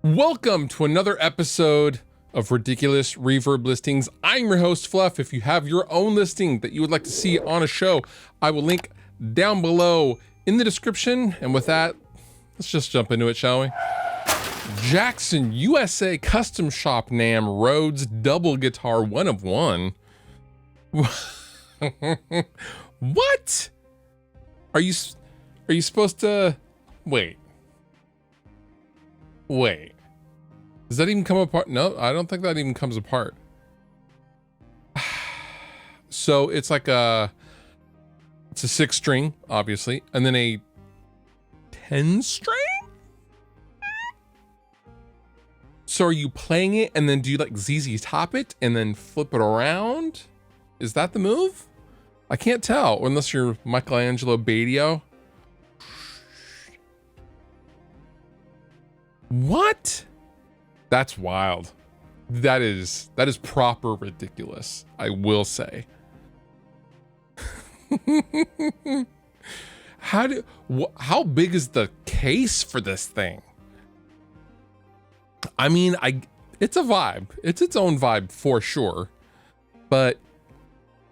Welcome to another episode of Ridiculous Reverb Listings. I'm your host, Fluff. If you have your own listing that you would like to see on a show, I will link down below in the description. And with that, let's just jump into it, shall we? Jackson USA Custom Shop NAMM Rhodes Double Guitar 1 of 1. What? Are you supposed to wait? Does that even come apart? No, I don't think that even comes apart. So it's like it's a 6-string, obviously, and then a 10-string. So are you playing it and then do you like ZZ Top it and then flip it around? Is that the move? I can't tell, unless you're Michelangelo Badio. What? That's wild. That is proper ridiculous, I will say. How big is the case for this thing? I mean, it's a vibe. It's its own vibe for sure. But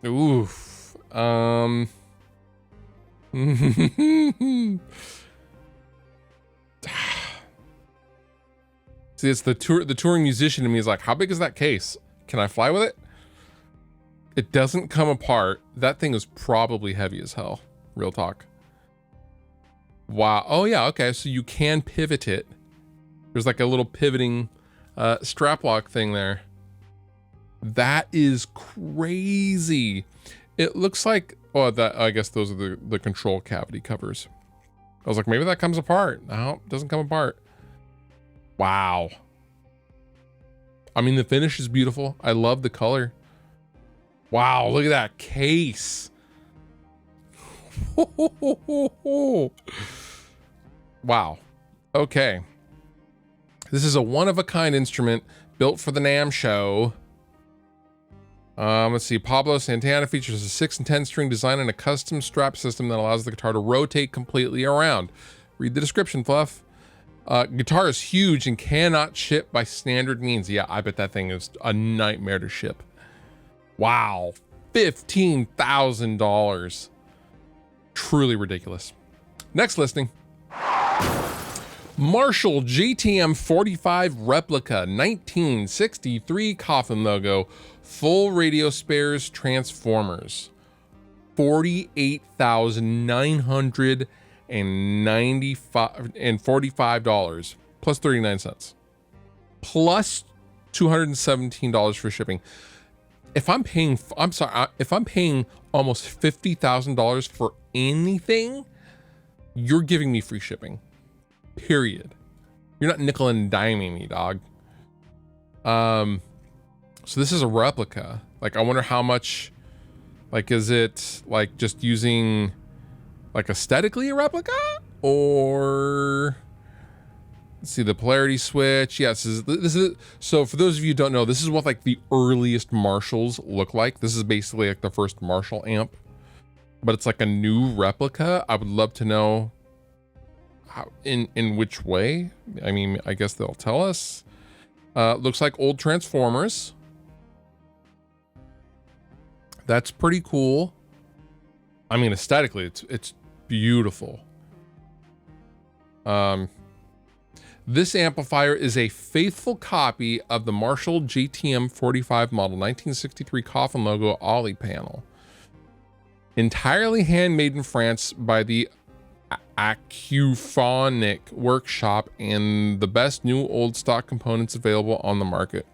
oof. See, it's the touring musician in me is like, how big is that case? Can I fly with it? It doesn't come apart. That thing is probably heavy as hell. Real talk. Wow. Oh yeah. Okay. So you can pivot it. There's like a little pivoting strap lock thing there. That is crazy. It looks like, oh, that, I guess those are the control cavity covers. I was like, maybe that comes apart. No, it doesn't come apart. Wow. I mean, the finish is beautiful. I love the color. Wow, look at that case. Wow. Okay. This is a one-of-a-kind instrument built for the NAMM show. Let's see. Pablo Santana features a 6 and 10 string design and a custom strap system that allows the guitar to rotate completely around. Read the description, Fluff. Guitar is huge and cannot ship by standard means. Yeah, I bet that thing is a nightmare to ship. Wow. $15,000. Truly ridiculous. Next listing. Marshall GTM 45 Replica 1963 coffin logo. Full radio spares transformers. $48,945 plus 39 cents plus $217 for shipping. If I'm paying almost $50,000 for anything, you're giving me free shipping, period. You're not nickel and diming me, dog. So this is a replica. Like, I wonder how much, like, is it like just using like aesthetically a replica, or let's see, the polarity switch. Yes, this is so for those of you who don't know, this is what like the earliest Marshalls look like. This is basically like the first Marshall amp, but it's like a new replica. I would love to know how, in which way. I mean, I guess they'll tell us. Looks like old Transformers. That's pretty cool. I mean, aesthetically, it's beautiful. This amplifier is a faithful copy of the Marshall GTM 45 model 1963 coffin logo Ollie panel. Entirely handmade in France by the Acuphonic Workshop and the best new old stock components available on the market.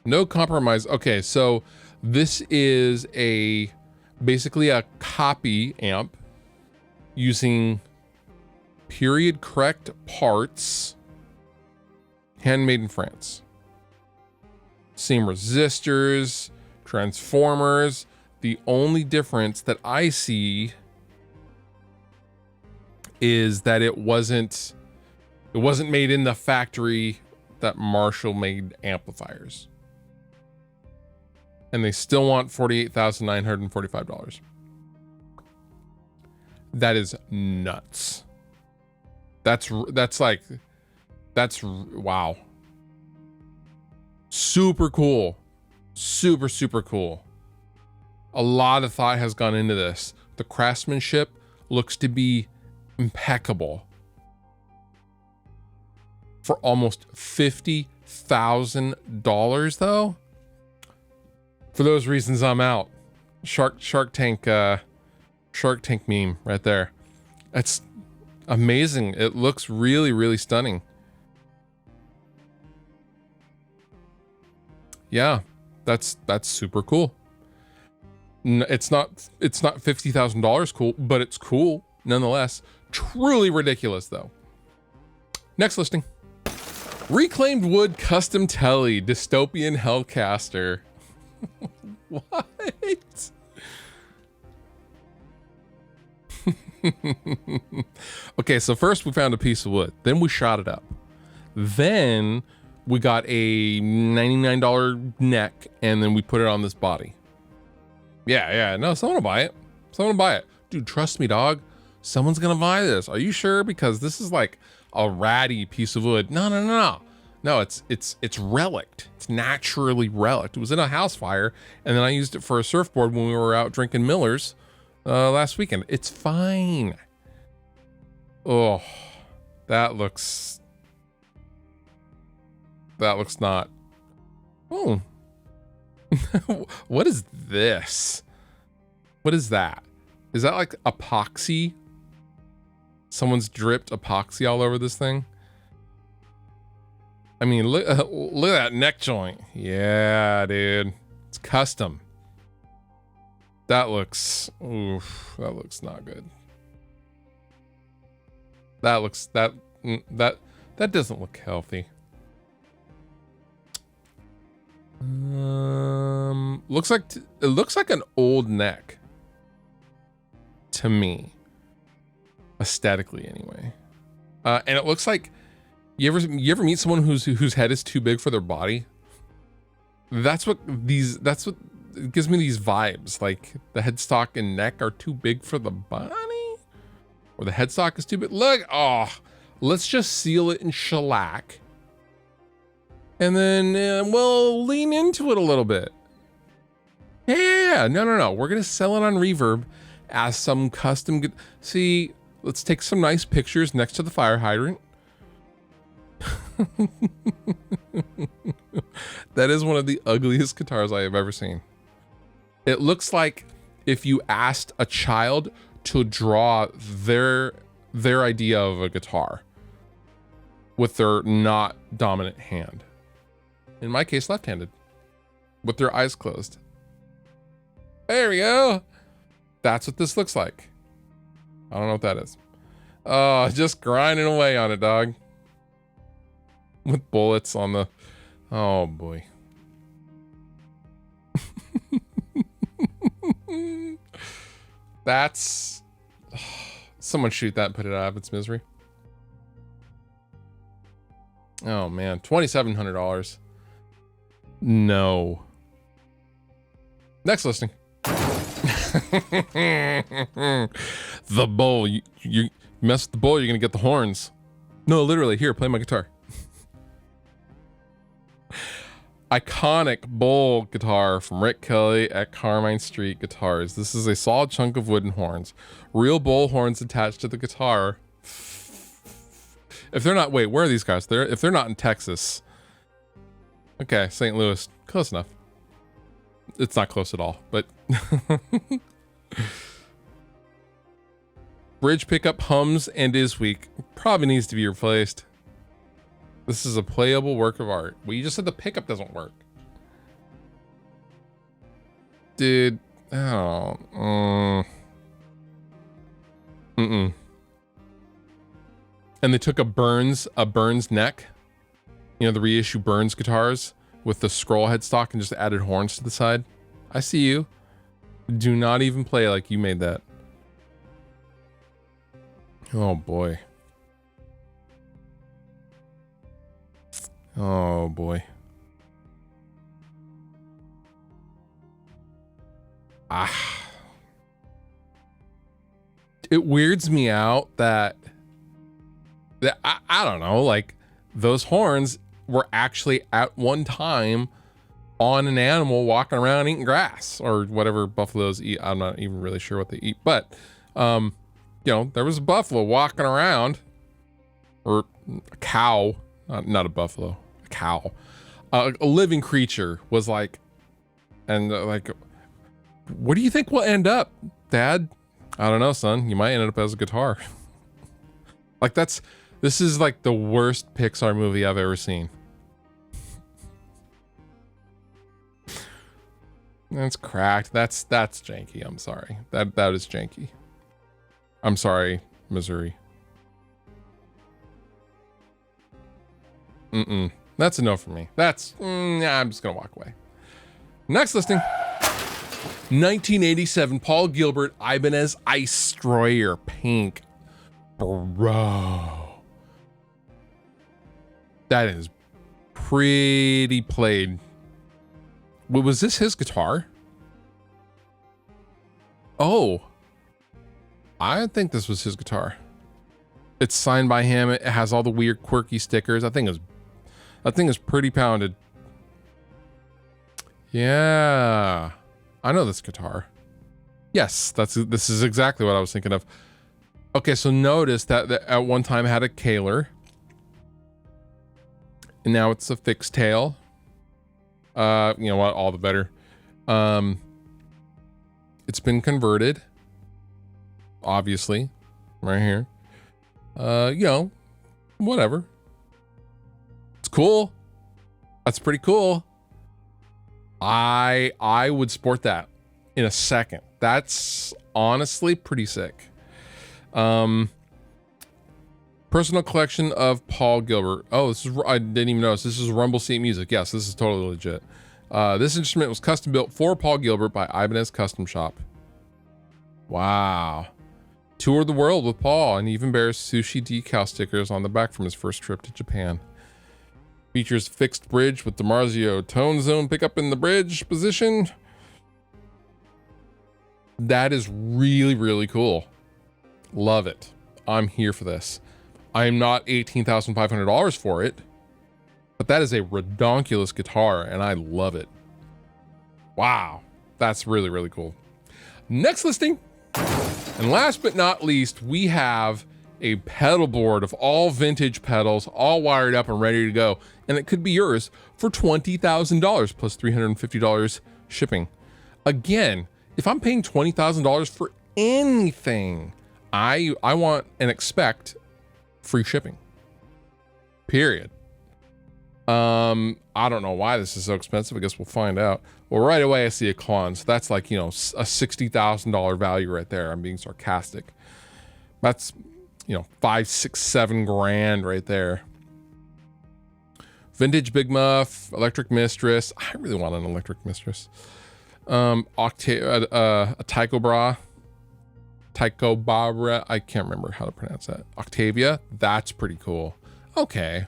No compromise. Okay, so this is basically a copy amp using period correct parts, handmade in France. Same resistors, transformers. The only difference that I see is that it wasn't made in the factory that Marshall made amplifiers. And they still want $48,945. That is nuts. That's like, Wow. Super cool. Super, super cool. A lot of thought has gone into this. The craftsmanship looks to be impeccable. For almost $50,000 though. For those reasons, I'm out. Shark Tank meme right there. That's amazing. It looks really, really stunning. Yeah, that's super cool. It's not $50,000 cool, but it's cool nonetheless. Truly ridiculous though. Next listing. Reclaimed wood custom telly dystopian Hellcaster. What? Okay, so first we found a piece of wood, then we shot it up, then we got a $99 neck, and then we put it on this body. Yeah, no, someone will buy it. Someone will buy it. Dude, trust me, dog. Someone's gonna buy this. Are you sure? Because this is like a ratty piece of wood. No, it's relict. It's naturally relict. It was in a house fire, and then I used it for a surfboard when we were out drinking Miller's last weekend. It's fine. Oh, that looks not. Oh, what is this? What is that? Is that like epoxy? Someone's dripped epoxy all over this thing. I mean, look at that neck joint. Yeah, dude, it's custom. That looks, oof, that looks not good. That looks, that doesn't look healthy. It looks like an old neck to me, aesthetically anyway. And it looks like, you ever meet someone whose head is too big for their body? That's what it gives me these vibes. Like the headstock and neck are too big for the body, or the headstock is too big. Look, oh, let's just seal it in shellac, and then we'll lean into it a little bit. Yeah, no. We're gonna sell it on Reverb as some custom. See, let's take some nice pictures next to the fire hydrant. That is one of the ugliest guitars I have ever seen. It looks like if you asked a child to draw their idea of a guitar with their not dominant hand. In my case, left-handed, with their eyes closed. There we go. That's what this looks like. I don't know what that is. Oh, just grinding away on it, dog. With bullets on the, oh boy. That's, someone shoot that and put it out of its misery. Oh man, $2,700. No. Next listing. The bowl. You mess with the bowl, you're gonna get the horns. No, literally, here, play my guitar. Iconic bowl guitar from Rick Kelly at Carmine Street Guitars. This is a solid chunk of wooden horns. Real bowl horns attached to the guitar. If they're not, wait, where are these guys? If they're not in Texas. Okay, St. Louis, close enough. It's not close at all, but. Bridge pickup hums and is weak. Probably needs to be replaced. This is a playable work of art. Well, you just said the pickup doesn't work. Dude, oh, And they took a Burns neck, you know, the reissue Burns guitars with the scroll headstock, and just added horns to the side. I see you. Do not even play like you made that. Oh boy. Oh boy. It weirds me out that I don't know, like those horns were actually at one time on an animal walking around eating grass or whatever buffaloes eat. I'm not even really sure what they eat, but you know, there was a buffalo walking around, or a cow, not a buffalo, a cow, a living creature was like, and like, what do you think will end up, Dad? I don't know, son. You might end up as a guitar. Like this is like the worst Pixar movie I've ever seen. That's cracked. That's janky. I'm sorry. That is janky. I'm sorry, Missouri. That's a no for me. That's, nah, I'm just gonna walk away. Next listing. 1987, Paul Gilbert, Ibanez Ice Destroyer, pink. Bro. That is pretty played. Was this his guitar? Oh. I think this was his guitar. It's signed by him. It has all the weird quirky stickers. That thing is pretty pounded. Yeah. I know this guitar. Yes, this is exactly what I was thinking of. Okay, so notice that at one time it had a Kaler. And now it's a fixed tail. You know what? All the better. It's been converted. Obviously. Right here. You know, whatever. It's cool. That's pretty cool. I would sport that in a second. That's honestly pretty sick. Personal collection of Paul Gilbert. Oh, I didn't even notice. This is Rumble Seat Music. Yes, this is totally legit. This instrument was custom built for Paul Gilbert by Ibanez Custom Shop. Wow. Toured the world with Paul and even bears sushi decal stickers on the back from his first trip to Japan. Features fixed bridge with DiMarzio tone zone pickup in the bridge position. That is really, really cool. Love it. I'm here for this. I am not $18,500 for it, but that is a redonkulous guitar and I love it. Wow. That's really, really cool. Next listing. And last but not least, we have a pedal board of all vintage pedals, all wired up and ready to go. And it could be yours for $20,000 plus $350 shipping. Again, if I'm paying $20,000 for anything, I want and expect free shipping. Period. I don't know why this is so expensive. I guess we'll find out. Well, right away I see a Klon, so that's like, you know, a $60,000 value right there. I'm being sarcastic. That's, you know, 5, 6, 7 grand right there. Vintage Big Muff, Electric Mistress. I really want an Electric Mistress. A Tycho Bra. I can't remember how to pronounce that. Octavia. That's pretty cool. Okay.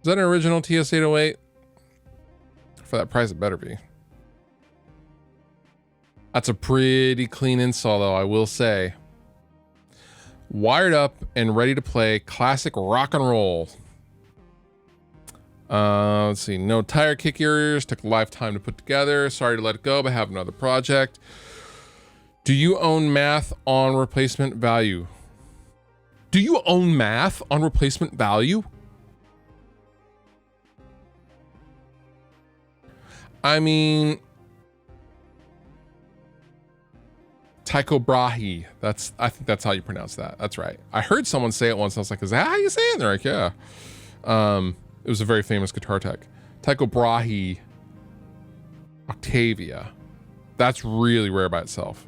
Is that an original TS-808? For that price, it better be. That's a pretty clean install, though, I will say. Wired up and ready to play classic rock and roll. Let's see. No tire kick ears. Took a lifetime to put together. Sorry to let it go, but have another project. Do you own math on replacement value? Do you own math on replacement value? I mean, Tycho Brahe. I think that's how you pronounce that. That's right. I heard someone say it once. I was like, is that how you say it? They're like, yeah. It was a very famous guitar tech. Tycho Brahe, Octavia. That's really rare by itself.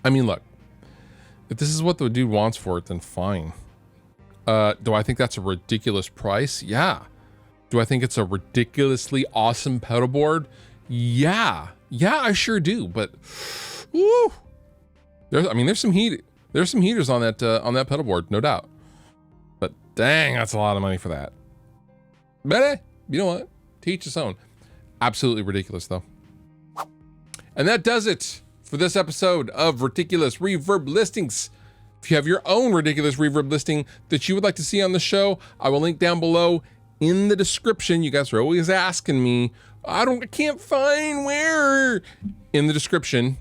I mean, look, if this is what the dude wants for it, then fine. Do I think that's a ridiculous price? Yeah. Do I think it's a ridiculously awesome pedal board? Yeah. Yeah, I sure do. But, woo, there's some heaters on that pedal board, no doubt. But dang, that's a lot of money for that. But you know what? To each his own. Absolutely ridiculous, though. And that does it for this episode of Ridiculous Reverb Listings. If If you have your own ridiculous reverb listing that you would like to see on the show, I will link down below in the description. You guys are always asking me, I can't find where, in the description.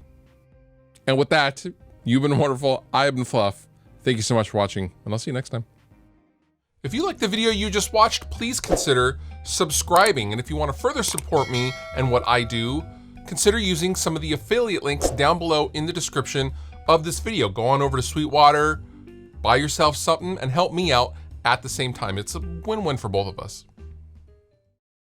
And with that, you've been wonderful. I have been Fluff. Thank you so much for watching, and I'll see you next time. If you liked the video you just watched, please consider subscribing. And if you want to further support me and what I do, consider using some of the affiliate links down below in the description of this video. Go on over to Sweetwater, buy yourself something, and help me out at the same time. It's a win-win for both of us.